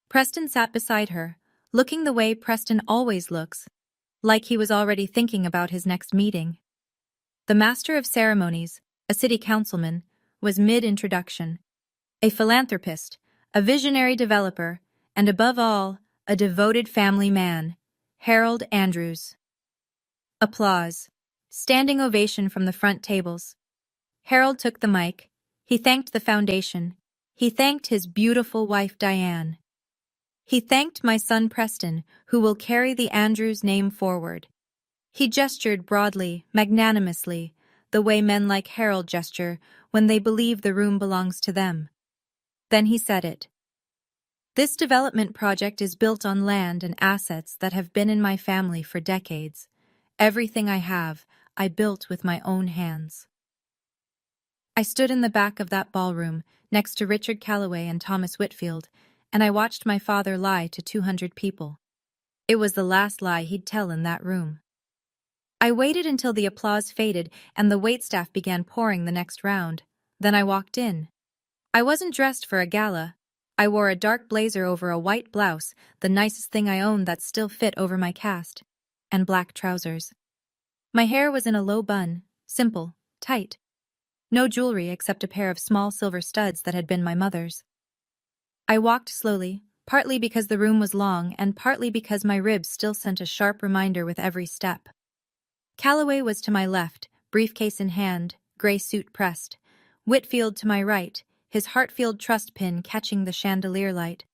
Preston sat beside her, looking the way Preston always looks, like he was already thinking about his next meeting. The master of ceremonies, a city councilman, was mid-introduction. A philanthropist, a visionary developer, and above all, a devoted family man, Harold Andrews. Applause. Standing ovation from the front tables. Harold took the mic. He thanked the foundation. He thanked his beautiful wife Diane. He thanked my son Preston, who will carry the Andrews name forward. He gestured broadly, magnanimously, the way men like Harold gesture when they believe the room belongs to them. Then he said it. This development project is built on land and assets that have been in my family for decades. Everything I have, I built with my own hands. I stood in the back of that ballroom, next to Richard Calloway and Thomas Whitfield, and I watched my father lie to 200 people. It was the last lie he'd tell in that room. I waited until the applause faded and the waitstaff began pouring the next round. Then I walked in. I wasn't dressed for a gala. I wore a dark blazer over a white blouse, the nicest thing I owned that still fit over my cast, and black trousers. My hair was in a low bun, simple, tight. No jewelry except a pair of small silver studs that had been my mother's. I walked slowly, partly because the room was long and partly because my ribs still sent a sharp reminder with every step. Calloway was to my left, briefcase in hand, gray suit pressed. Whitfield to my right, his Hartfield trust pin catching the chandelier light.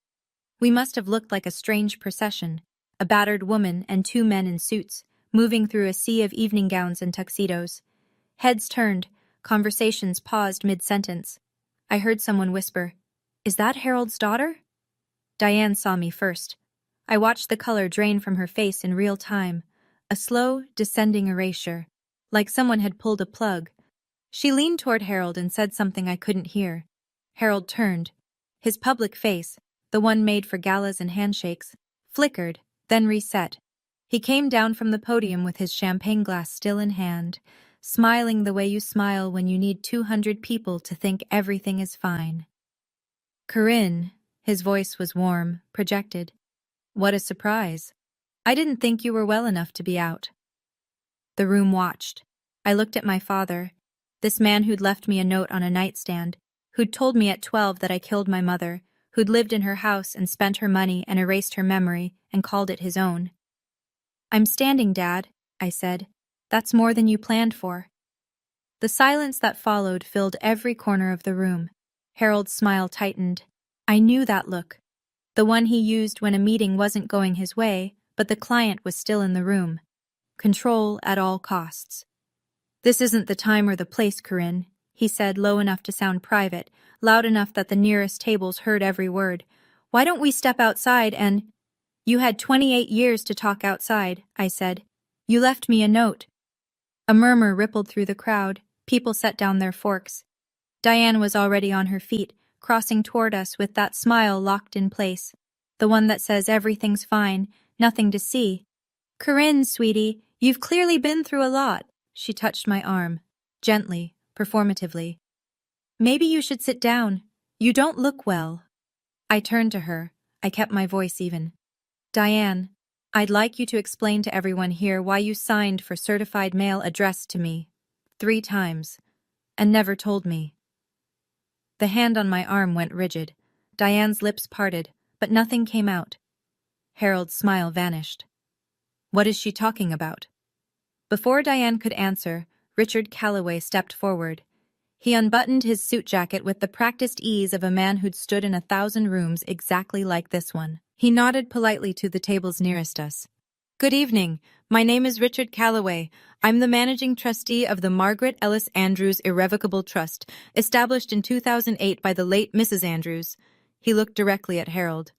We must have looked like a strange procession, a battered woman and 2 men in suits, moving through a sea of evening gowns and tuxedos. Heads turned, conversations paused mid-sentence. I heard someone whisper, "Is that Harold's daughter?" Diane saw me first. I watched the color drain from her face in real time, a slow, descending erasure, like someone had pulled a plug. She leaned toward Harold and said something I couldn't hear. Harold turned. His public face, the one made for galas and handshakes, flickered, then reset. He came down from the podium with his champagne glass still in hand, smiling the way you smile when you need 200 people to think everything is fine. Corinne, his voice was warm, projected. What a surprise. I didn't think you were well enough to be out. The room watched. I looked at my father, this man who'd left me a note on a nightstand, who'd told me at 12 that I killed my mother, who'd lived in her house and spent her money and erased her memory and called it his own. I'm standing, Dad, I said. That's more than you planned for. The silence that followed filled every corner of the room. Harold's smile tightened. I knew that look. The one he used when a meeting wasn't going his way, but the client was still in the room. Control at all costs. This isn't the time or the place, Corinne, he said, low enough to sound private, loud enough that the nearest tables heard every word. Why don't we step outside and— You had 28 years to talk outside, I said. You left me a note. A murmur rippled through the crowd. People set down their forks. Diane was already on her feet, crossing toward us with that smile locked in place. The one that says everything's fine, nothing to see. Corinne, sweetie, you've clearly been through a lot. She touched my arm, gently, performatively. Maybe you should sit down. You don't look well. I turned to her. I kept my voice even. Diane, I'd like you to explain to everyone here why you signed for certified mail addressed to me 3 times and never told me. The hand on my arm went rigid. Diane's lips parted, but nothing came out. Harold's smile vanished. What is she talking about? Before Diane could answer, Richard Calloway stepped forward. He unbuttoned his suit jacket with the practiced ease of a man who'd stood in 1,000 rooms exactly like this one. He nodded politely to the tables nearest us. Good evening. My name is Richard Calloway. I'm the managing trustee of the Margaret Ellis Andrews Irrevocable Trust, established in 2008 by the late Mrs. Andrews. He looked directly at Harold.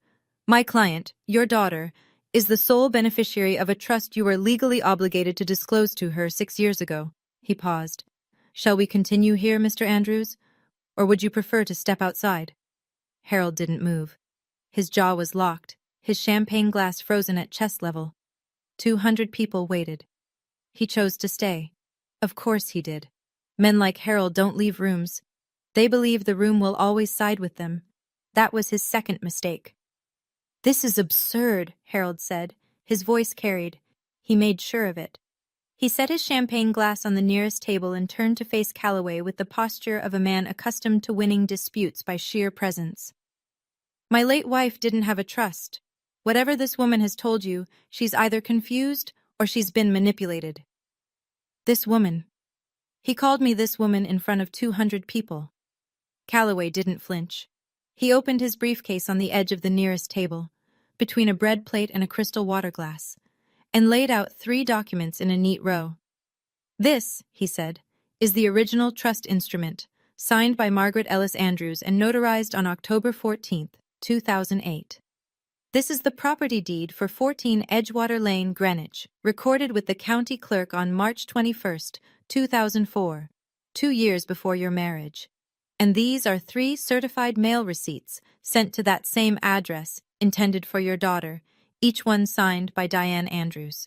My client, your daughter, is the sole beneficiary of a trust you were legally obligated to disclose to her 6 years ago. He paused. Shall we continue here, Mr. Andrews? Or would you prefer to step outside? Harold didn't move. His jaw was locked, his champagne glass frozen at chest level. 200 people waited. He chose to stay. Of course he did. Men like Harold don't leave rooms. They believe the room will always side with them. That was his second mistake. This is absurd, Harold said. His voice carried. He made sure of it. He set his champagne glass on the nearest table and turned to face Calloway with the posture of a man accustomed to winning disputes by sheer presence. My late wife didn't have a trust. Whatever this woman has told you, she's either confused or she's been manipulated. This woman. He called me this woman in front of 200 people. Calloway didn't flinch. He opened his briefcase on the edge of the nearest table, between a bread plate and a crystal water glass, and laid out 3 documents in a neat row. This, he said, is the original trust instrument, signed by Margaret Ellis Andrews and notarized on October 14th, 2008. This is the property deed for 14 Edgewater Lane, Greenwich, recorded with the county clerk on March 21st, 2004, 2 years before your marriage. And these are 3 certified mail receipts sent to that same address, intended for your daughter, each one signed by Diane Andrews.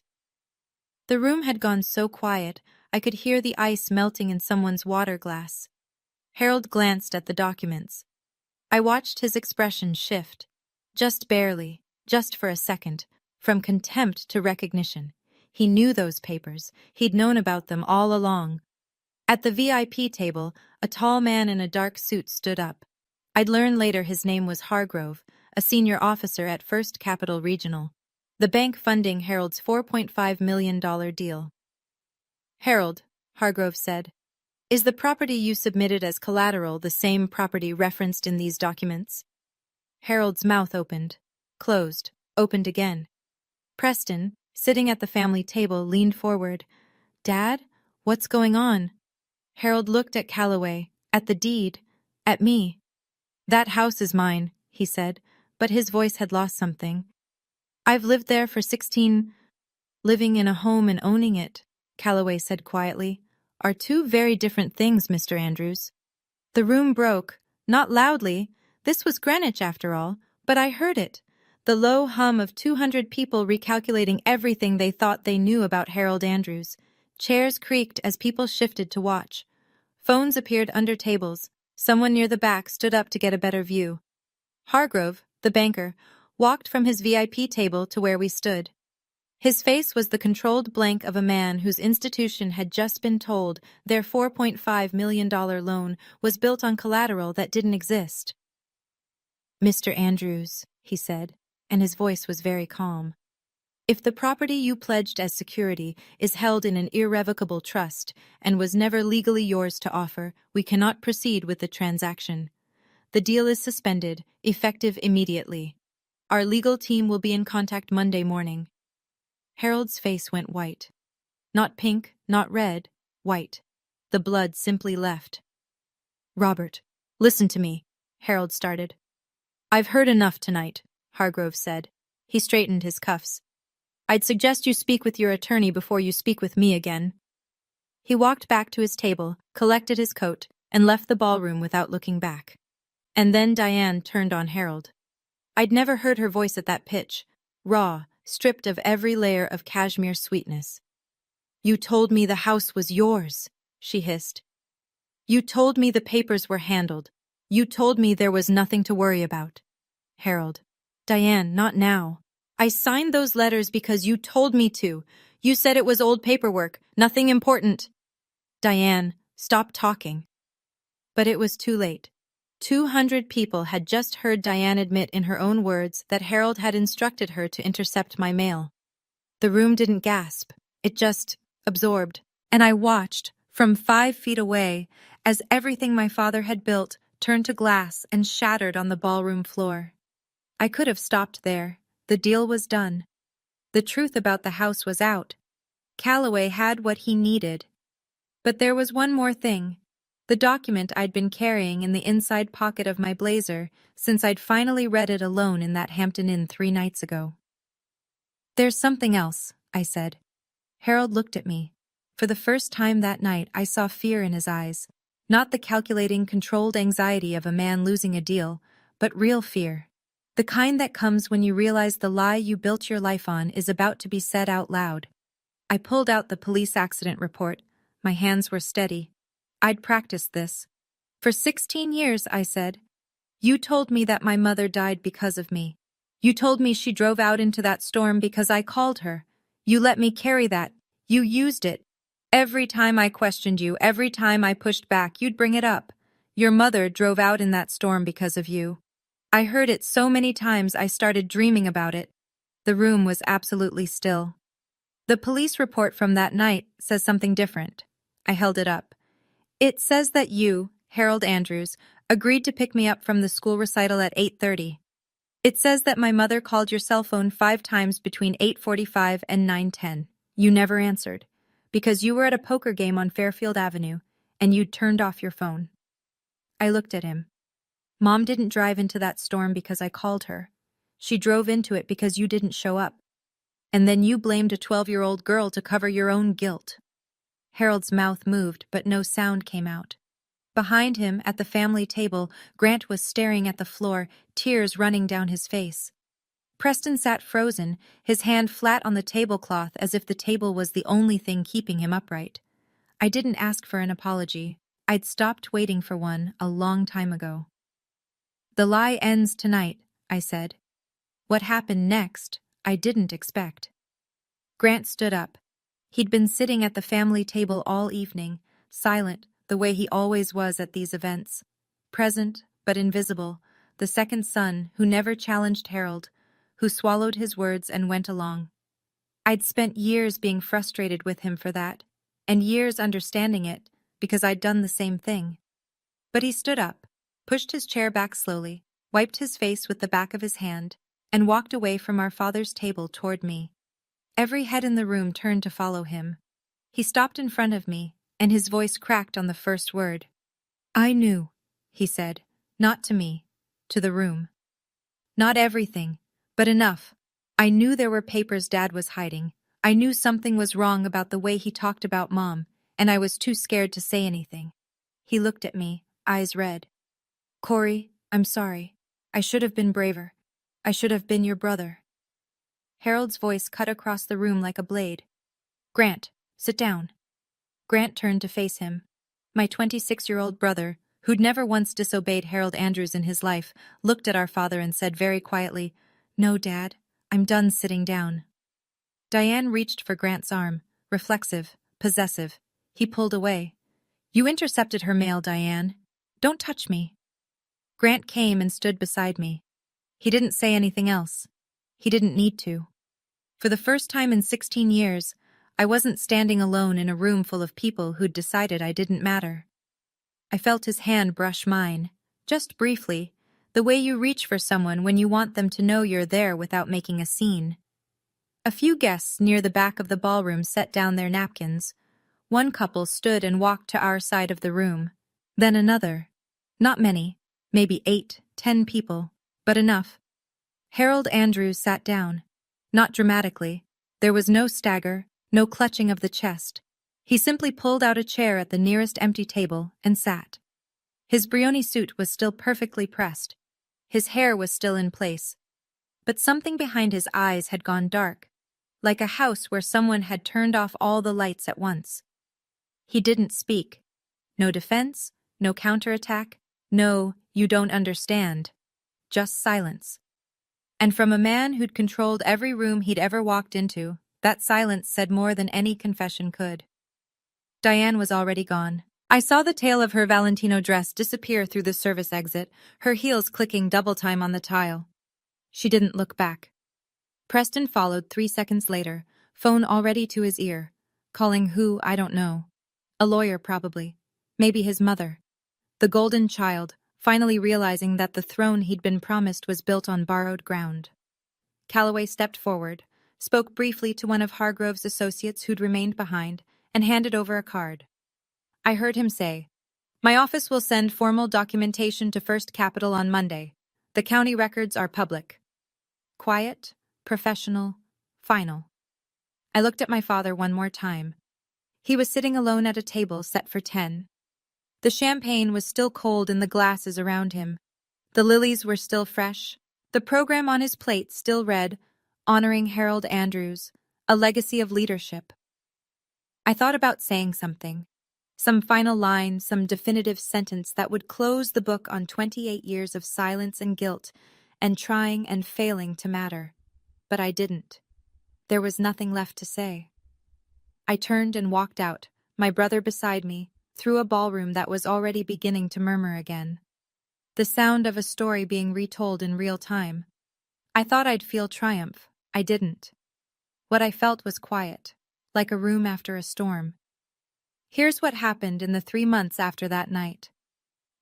The room had gone so quiet, I could hear the ice melting in someone's water glass. Harold glanced at the documents. I watched his expression shift, just barely, just for a second, from contempt to recognition. He knew those papers. He'd known about them all along. At the VIP table, a tall man in a dark suit stood up. I'd learn later his name was Hargrove, a senior officer at First Capital Regional, the bank funding Harold's $4.5 million deal. Harold, Hargrove said, is the property you submitted as collateral the same property referenced in these documents? Harold's mouth opened, closed, opened again. Preston, sitting at the family table, leaned forward. Dad, what's going on? Harold looked at Calloway, at the deed, at me. That house is mine, he said, but his voice had lost something. I've lived there for 16. Living in a home and owning it, Calloway said quietly, are 2 very different things, Mr. Andrews. The room broke, not loudly. This was Greenwich, after all, but I heard it. The low hum of 200 people recalculating everything they thought they knew about Harold Andrews. Chairs creaked as people shifted to watch. Phones appeared under tables. Someone near the back stood up to get a better view. Hargrove, the banker, walked from his VIP table to where we stood. His face was the controlled blank of a man whose institution had just been told their $4.5 million loan was built on collateral that didn't exist. "Mr. Andrews," he said, and his voice was very calm. "If the property you pledged as security is held in an irrevocable trust and was never legally yours to offer, we cannot proceed with the transaction. The deal is suspended, effective immediately. Our legal team will be in contact Monday morning." Harold's face went white. Not pink, not red, white. The blood simply left. "Robert, listen to me," Harold started. "I've heard enough tonight," Hargrove said. He straightened his cuffs. "I'd suggest you speak with your attorney before you speak with me again." He walked back to his table, collected his coat, and left the ballroom without looking back. And then Diane turned on Harold. I'd never heard her voice at that pitch, raw, stripped of every layer of cashmere sweetness. "You told me the house was yours," she hissed. "You told me the papers were handled. You told me there was nothing to worry about." Harold. "Diane, not now. I signed those letters because you told me to. You said it was old paperwork, nothing important." "Diane, stop talking." But it was too late. 200 people had just heard Diane admit in her own words that Harold had instructed her to intercept my mail. The room didn't gasp. It just absorbed. And I watched, from 5 feet away, as everything my father had built turned to glass and shattered on the ballroom floor. I could have stopped there. The deal was done. The truth about the house was out. Calloway had what he needed. But there was one more thing. The document I'd been carrying in the inside pocket of my blazer since I'd finally read it alone in that Hampton Inn 3 nights ago. "There's something else," I said. Harold looked at me. For the first time that night, I saw fear in his eyes. Not the calculating, controlled anxiety of a man losing a deal, but real fear. The kind that comes when you realize the lie you built your life on is about to be said out loud. I pulled out the police accident report. My hands were steady. I'd practiced this. "For 16 years, I said. You told me that my mother died because of me. You told me she drove out into that storm because I called her. You let me carry that. You used it. Every time I questioned you, every time I pushed back, you'd bring it up. Your mother drove out in that storm because of you. I heard it so many times I started dreaming about it." The room was absolutely still. "The police report from that night says something different." I held it up. "It says that you, Harold Andrews, agreed to pick me up from the school recital at 8:30. It says that my mother called your cell phone 5 times between 8:45 and 9:10. You never answered, because you were at a poker game on Fairfield Avenue, and you'd turned off your phone." I looked at him. "Mom didn't drive into that storm because I called her. She drove into it because you didn't show up. And then you blamed a 12-year-old girl to cover your own guilt." Harold's mouth moved, but no sound came out. Behind him, at the family table, Grant was staring at the floor, tears running down his face. Preston sat frozen, his hand flat on the tablecloth as if the table was the only thing keeping him upright. I didn't ask for an apology. I'd stopped waiting for one a long time ago. "The lie ends tonight," I said. What happened next, I didn't expect. Grant stood up. He'd been sitting at the family table all evening, silent, the way he always was at these events. Present, but invisible, the second son who never challenged Harold, who swallowed his words and went along. I'd spent years being frustrated with him for that, and years understanding it, because I'd done the same thing. But he stood up, pushed his chair back slowly, wiped his face with the back of his hand, and walked away from our father's table toward me. Every head in the room turned to follow him. He stopped in front of me, and his voice cracked on the first word. "I knew," he said, not to me, to the room. "Not everything, but enough. I knew there were papers Dad was hiding. I knew something was wrong about the way he talked about Mom, and I was too scared to say anything." He looked at me, eyes red. "Corey, I'm sorry. I should have been braver. I should have been your brother. Harold's voice cut across the room like a blade. Grant, sit down. Grant turned to face him. My 26-year-old brother, who'd never once disobeyed Harold Andrews in his life, looked at our father and said very quietly, "No, Dad, I'm done sitting down." Diane reached for Grant's arm, reflexive, possessive. He pulled away. "You intercepted her mail, Diane. Don't touch me." Grant came and stood beside me. He didn't say anything else. He didn't need to. For the first time in 16 years, I wasn't standing alone in a room full of people who'd decided I didn't matter. I felt his hand brush mine, just briefly, the way you reach for someone when you want them to know you're there without making a scene. A few guests near the back of the ballroom set down their napkins. One couple stood and walked to our side of the room. Then another. Not many, maybe 8, 10 people, but enough. Harold Andrews sat down. Not dramatically. There was no stagger, no clutching of the chest. He simply pulled out a chair at the nearest empty table and sat. His Brioni suit was still perfectly pressed. His hair was still in place. But something behind his eyes had gone dark, like a house where someone had turned off all the lights at once. He didn't speak. No defense, no counterattack, no, "you don't understand." Just silence. And from a man who'd controlled every room he'd ever walked into, that silence said more than any confession could. Diane was already gone. I saw the tail of her Valentino dress disappear through the service exit, her heels clicking double time on the tile. She didn't look back. Preston followed 3 seconds later, phone already to his ear. Calling who, I don't know. A lawyer, probably. Maybe his mother. The golden child, finally realizing that the throne he'd been promised was built on borrowed ground. Calloway stepped forward, spoke briefly to one of Hargrove's associates who'd remained behind, and handed over a card. I heard him say, "My office will send formal documentation to First Capital on Monday. The county records are public." Quiet, professional, final. I looked at my father one more time. He was sitting alone at a table set for 10. The champagne was still cold in the glasses around him. The lilies were still fresh. The program on his plate still read, "Honoring Harold Andrews, a legacy of leadership." I thought about saying something. Some final line, some definitive sentence that would close the book on 28 years of silence and guilt, and trying and failing to matter. But I didn't. There was nothing left to say. I turned and walked out, my brother beside me, through a ballroom that was already beginning to murmur again. The sound of a story being retold in real time. I thought I'd feel triumph. I didn't. What I felt was quiet, like a room after a storm. Here's what happened in the 3 months after that night.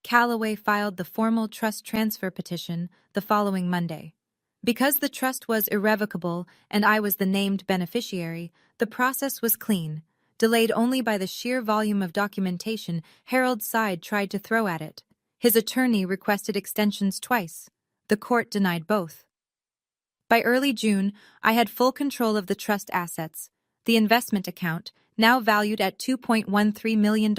Calloway filed the formal trust transfer petition the following Monday. Because the trust was irrevocable and I was the named beneficiary, the process was clean, delayed only by the sheer volume of documentation Harold's side tried to throw at it. His attorney requested extensions twice. The court denied both. By early June, I had full control of the trust assets, the investment account, now valued at $2.13 million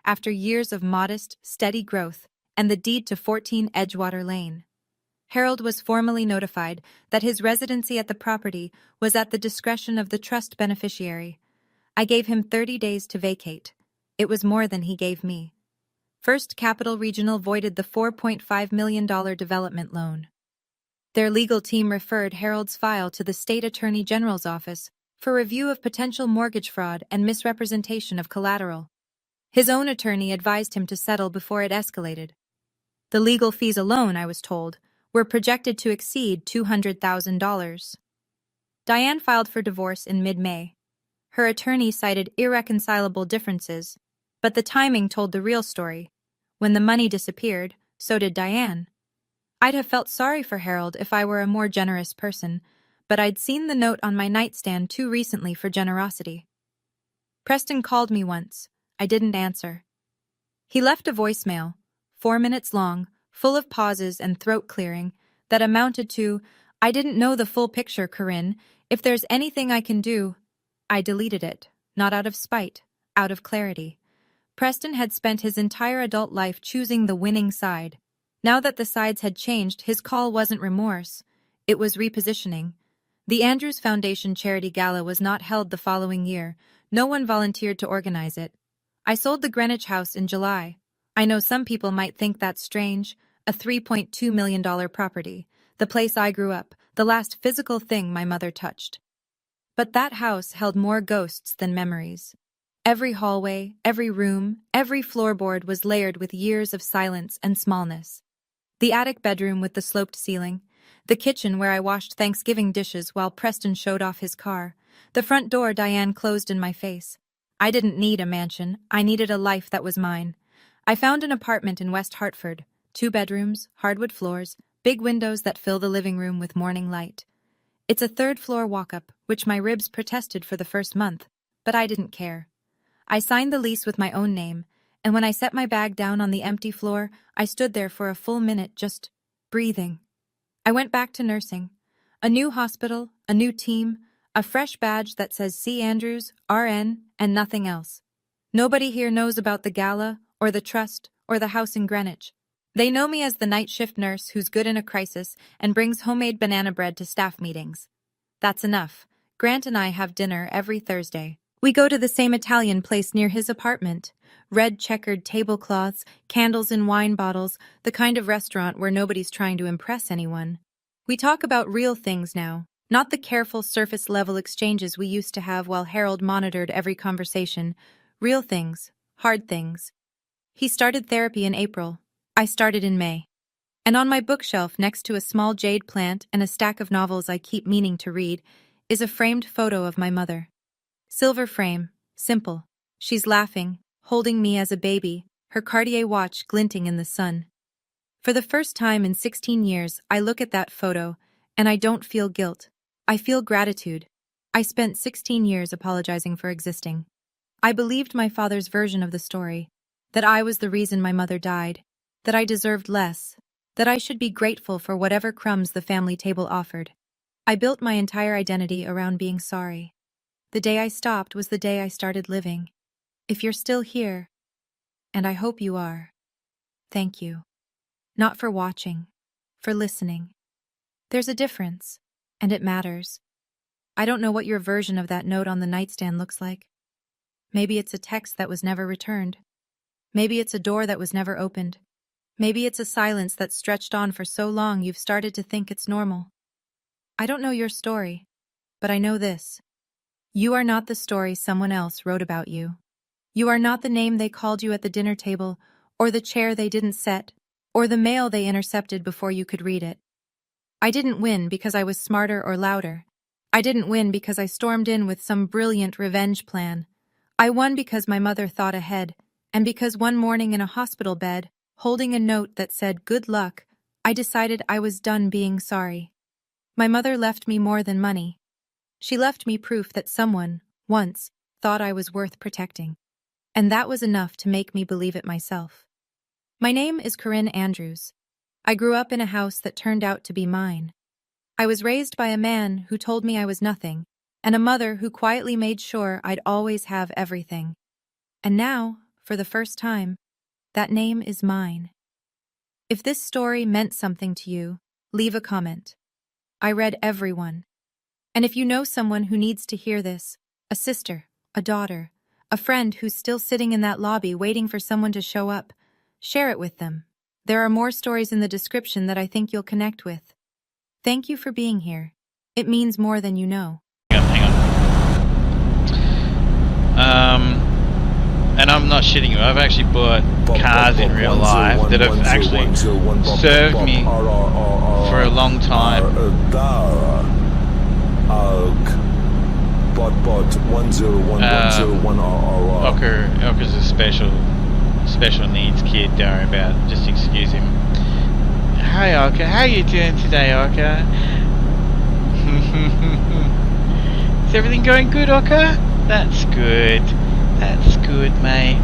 after years of modest, steady growth, and the deed to 14 Edgewater Lane. Harold was formally notified that his residency at the property was at the discretion of the trust beneficiary. I gave him 30 days to vacate. It was more than he gave me. First Capital Regional voided the $4.5 million development loan. Their legal team referred Harold's file to the State Attorney General's office for review of potential mortgage fraud and misrepresentation of collateral. His own attorney advised him to settle before it escalated. The legal fees alone, I was told, were projected to exceed $200,000. Diane filed for divorce in mid-May. Her attorney cited irreconcilable differences, but the timing told the real story. When the money disappeared, so did Diane. I'd have felt sorry for Harold if I were a more generous person, but I'd seen the note on my nightstand too recently for generosity. Preston called me once. I didn't answer. He left a voicemail, 4 minutes long, full of pauses and throat clearing, that amounted to, "I didn't know the full picture, Corinne. If there's anything I can do." I deleted it, not out of spite, out of clarity. Preston had spent his entire adult life choosing the winning side. Now that the sides had changed, his call wasn't remorse. It was repositioning. The Andrews Foundation Charity Gala was not held the following year. No one volunteered to organize it. I sold the Greenwich house in July. I know some people might think that's strange. A $3.2 million property. The place I grew up. The last physical thing my mother touched. But that house held more ghosts than memories. Every hallway, every room, every floorboard was layered with years of silence and smallness. The attic bedroom with the sloped ceiling, the kitchen where I washed Thanksgiving dishes while Preston showed off his car, the front door Diane closed in my face. I didn't need a mansion, I needed a life that was mine. I found an apartment in West Hartford, 2 bedrooms, hardwood floors, big windows that fill the living room with morning light. It's a 3rd-floor walk-up, which my ribs protested for the first month, but I didn't care. I signed the lease with my own name, and when I set my bag down on the empty floor, I stood there for a full minute just breathing. I went back to nursing. A new hospital, a new team, a fresh badge that says C. Andrews, RN, and nothing else. Nobody here knows about the gala, or the trust, or the house in Greenwich. They know me as the night shift nurse who's good in a crisis and brings homemade banana bread to staff meetings. That's enough. Grant and I have dinner every Thursday. We go to the same Italian place near his apartment. Red checkered tablecloths, candles in wine bottles, the kind of restaurant where nobody's trying to impress anyone. We talk about real things now, not the careful surface-level exchanges we used to have while Harold monitored every conversation. Real things, hard things. He started therapy in April. I started in May. And on my bookshelf next to a small jade plant and a stack of novels I keep meaning to read is a framed photo of my mother. Silver frame, simple. She's laughing, holding me as a baby, her Cartier watch glinting in the sun. For the first time in 16 years, I look at that photo, and I don't feel guilt. I feel gratitude. I spent 16 years apologizing for existing. I believed my father's version of the story, that I was the reason my mother died, that I deserved less, that I should be grateful for whatever crumbs the family table offered. I built my entire identity around being sorry. The day I stopped was the day I started living. If you're still here, and I hope you are, thank you. Not for watching, for listening. There's a difference, and it matters. I don't know what your version of that note on the nightstand looks like. Maybe it's a text that was never returned. Maybe it's a door that was never opened. Maybe it's a silence that stretched on for so long you've started to think it's normal. I don't know your story, but I know this. You are not the story someone else wrote about you. You are not the name they called you at the dinner table, or the chair they didn't set, or the mail they intercepted before you could read it. I didn't win because I was smarter or louder. I didn't win because I stormed in with some brilliant revenge plan. I won because my mother thought ahead, and because one morning in a hospital bed, holding a note that said good luck, I decided I was done being sorry. My mother left me more than money. She left me proof that someone, once, thought I was worth protecting. And that was enough to make me believe it myself. My name is Corinne Andrews. I grew up in a house that turned out to be mine. I was raised by a man who told me I was nothing, and a mother who quietly made sure I'd always have everything. And now, for the first time, that name is mine. If this story meant something to you, leave a comment. I read every one. And if you know someone who needs to hear this, a sister, a daughter, a friend who's still sitting in that lobby waiting for someone to show up, share it with them. There are more stories in the description that I think you'll connect with. Thank you for being here. It means more than you know. Hang on. And I'm not shitting you. I've actually bought cars in real life that have actually served me for a long time. Ocker's a special needs kid. Don't worry about it. Just excuse him. Hi Ocker, how you doing today, Ocker? Is everything going good, Ocker? That's good. That's good, mate.